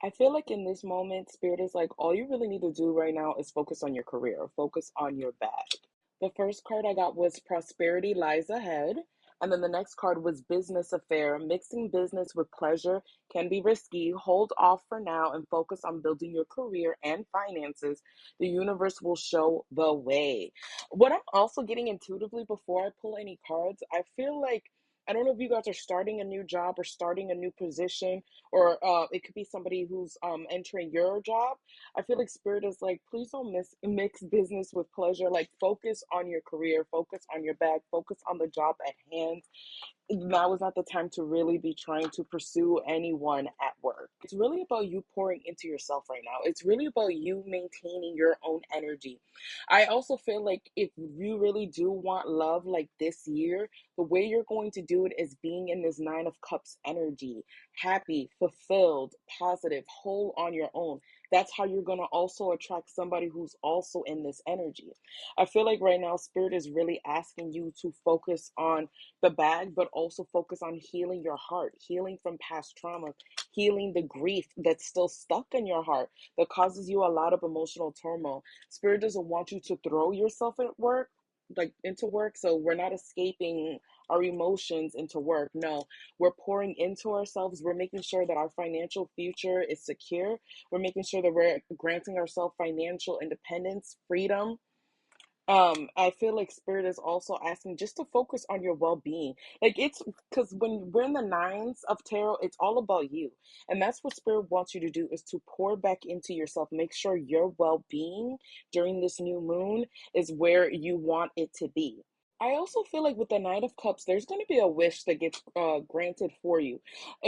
I feel like in this moment, Spirit is like, all you really need to do right now is focus on your career, focus on your bag. The first card I got was Prosperity Lies Ahead. And then the next card was Business Affair. Mixing business with pleasure can be risky. Hold off for now and focus on building your career and finances. The universe will show the way. What I'm also getting intuitively before I pull any cards, I feel like I don't know if you guys are starting a new job or starting a new position, or it could be somebody who's entering your job. I feel like Spirit is like, please don't mix business with pleasure. Like, focus on your career, focus on your bag, focus on the job at hand. Now is not the time to really be trying to pursue anyone at work. It's really about you pouring into yourself right now. It's really about you maintaining your own energy. I also feel like if you really do want love like this year, the way you're going to do it is being in this Nine of Cups energy, happy, fulfilled, positive, whole on your own. That's how you're going to also attract somebody who's also in this energy. I feel like right now, Spirit is really asking you to focus on the bag, but also focus on healing your heart, healing from past trauma, healing the grief that's still stuck in your heart that causes you a lot of emotional turmoil. Spirit doesn't want you to throw yourself at work, like into work. So we're not escaping our emotions into work. No, we're pouring into ourselves. We're making sure that our financial future is secure. We're making sure that we're granting ourselves financial independence, freedom. I feel like Spirit is also asking just to focus on your well-being. Like, it's because when we're in the nines of tarot, it's all about you. And that's what Spirit wants you to do, is to pour back into yourself. Make sure your well-being during this new moon is where you want it to be. I also feel like with the Knight of Cups, there's going to be a wish that gets granted for you.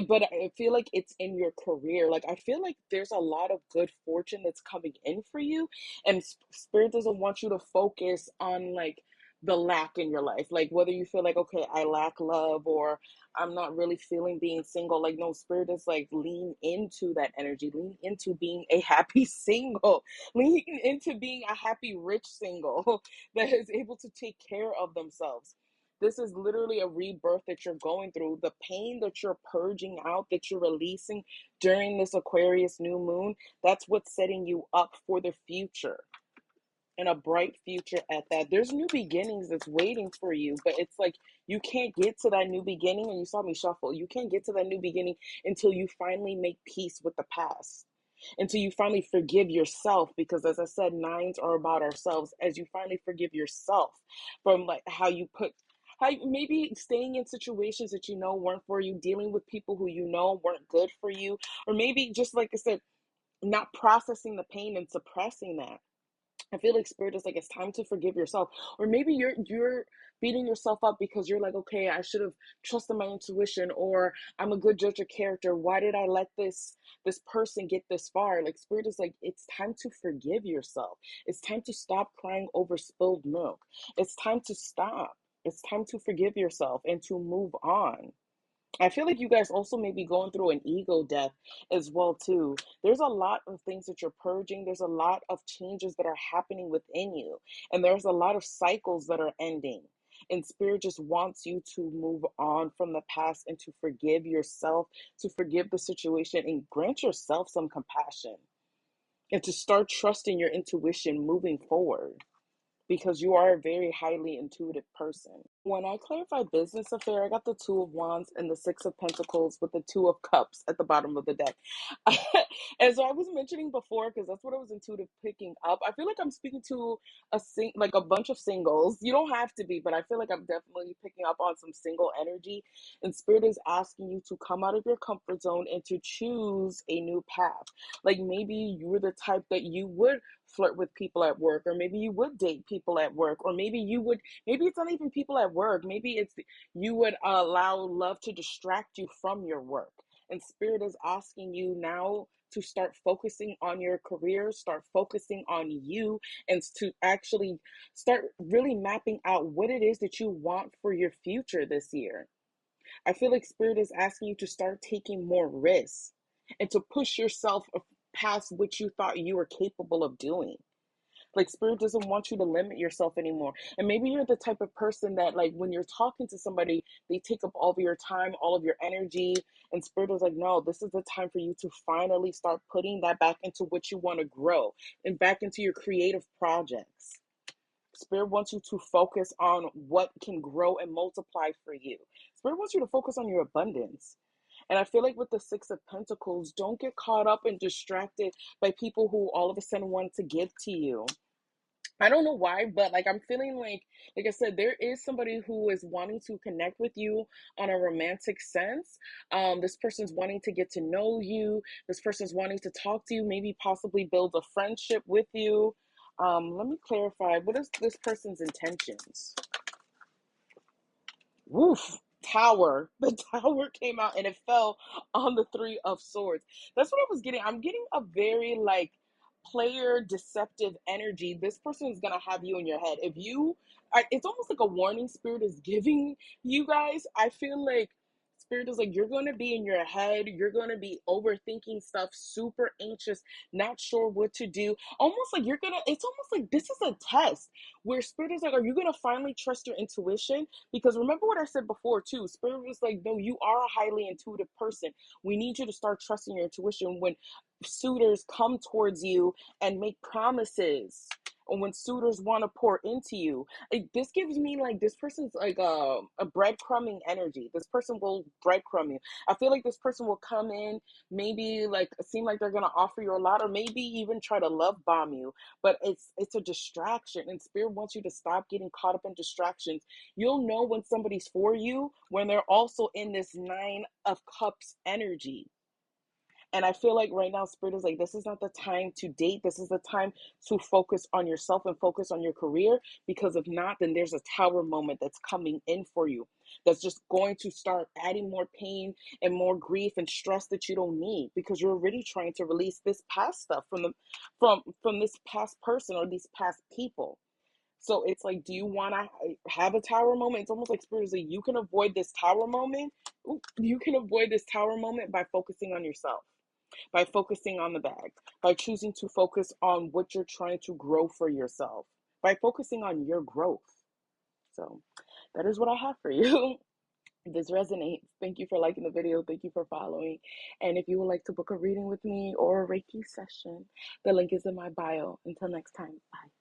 But I feel like it's in your career. Like, I feel like there's a lot of good fortune that's coming in for you, and Spirit doesn't want you to focus on like the lack in your life, like whether you feel like, okay, I lack love, or I'm not really feeling being single. Like, no, Spirit is like, lean into that energy, lean into being a happy single, lean into being a happy rich single that is able to take care of themselves. This is literally a rebirth that you're going through. The pain that you're purging out, that you're releasing during this Aquarius new moon, that's what's setting you up for the future, and a bright future at that. There's new beginnings that's waiting for you, but it's like you can't get to that new beginning. And you saw me shuffle. You can't get to that new beginning until you finally make peace with the past, until you finally forgive yourself. Because as I said, nines are about ourselves. As you finally forgive yourself from like how maybe staying in situations that you know weren't for you, dealing with people who you know weren't good for you, or maybe just like I said, not processing the pain and suppressing that. I feel like Spirit is like, it's time to forgive yourself. Or maybe you're beating yourself up because you're like, okay, I should have trusted my intuition, or I'm a good judge of character. Why did I let this person get this far? Like, Spirit is like, it's time to forgive yourself. It's time to stop crying over spilled milk. It's time to stop. It's time to forgive yourself and to move on. I feel like you guys also may be going through an ego death as well too. There's a lot of things that you're purging. There's a lot of changes that are happening within you. And there's a lot of cycles that are ending. And Spirit just wants you to move on from the past and to forgive yourself, to forgive the situation, and grant yourself some compassion, and to start trusting your intuition moving forward, because you are a very highly intuitive person. When I clarify business affair, I got the Two of Wands and the Six of Pentacles with the Two of Cups at the bottom of the deck. And so I was mentioning before, because that's what I was intuitive picking up. I feel like I'm speaking to like a bunch of singles. You don't have to be, but I feel like I'm definitely picking up on some single energy. And Spirit is asking you to come out of your comfort zone and to choose a new path. Like, maybe you're the type that you would flirt with people at work, or maybe you would date people at work, or maybe it's not even people at work, maybe it's you would allow love to distract you from your work. And Spirit is asking you now to start focusing on your career, start focusing on you, and to actually start really mapping out what it is that you want for your future this year. I feel like Spirit is asking you to start taking more risks and to push yourself past what you thought you were capable of doing. Like spirit doesn't want you to limit yourself anymore. And maybe you're the type of person that like when you're talking to somebody, they take up all of your time, all of your energy, and spirit is like, no, this is the time for you to finally start putting that back into what you want to grow and back into your creative projects. Spirit wants you to focus on what can grow and multiply for you. Spirit wants you to focus on your abundance. And I feel like with the Six of Pentacles, don't get caught up and distracted by people who all of a sudden want to give to you. I don't know why, but like I'm feeling like I said, there is somebody who is wanting to connect with you on a romantic sense. This person's wanting to get to know you. This person's wanting to talk to you, maybe possibly build a friendship with you. Let me clarify. What is this person's intentions? Woof. Tower. The tower came out and it fell on the Three of Swords. That's what I was getting. I'm getting a very like player deceptive energy. This person is gonna have you in your head. If you it's almost like a warning spirit is giving you guys. I feel like spirit is like you're gonna be in your head, you're gonna be overthinking stuff, super anxious, not sure what to do. Almost like you're gonna, it's almost like this is a test where spirit is like, are you gonna finally trust your intuition? Because remember what I said before too. Spirit was like, no, you are a highly intuitive person. We need you to start trusting your intuition when suitors come towards you and make promises. Or when suitors want to pour into you, like, this gives me like this person's like a breadcrumbing energy. This person will breadcrumb you. I feel like this person will come in, maybe like seem like they're gonna offer you a lot, or maybe even try to love bomb you. But it's a distraction, and spirit wants you to stop getting caught up in distractions. You'll know when somebody's for you when they're also in this Nine of Cups energy. And I feel like right now, Spirit is like, this is not the time to date. This is the time to focus on yourself and focus on your career. Because if not, then there's a tower moment that's coming in for you that's just going to start adding more pain and more grief and stress that you don't need because you're already trying to release this past stuff from this past person or these past people. So it's like, do you want to have a tower moment? It's almost like spiritually, you can avoid this tower moment. You can avoid this tower moment by focusing on yourself, by focusing on the bag, by choosing to focus on what you're trying to grow for yourself, by focusing on your growth. So that is what I have for you. If this resonates, thank you for liking the video. Thank you for following. And if you would like to book a reading with me or a Reiki session, the link is in my bio. Until next time, bye.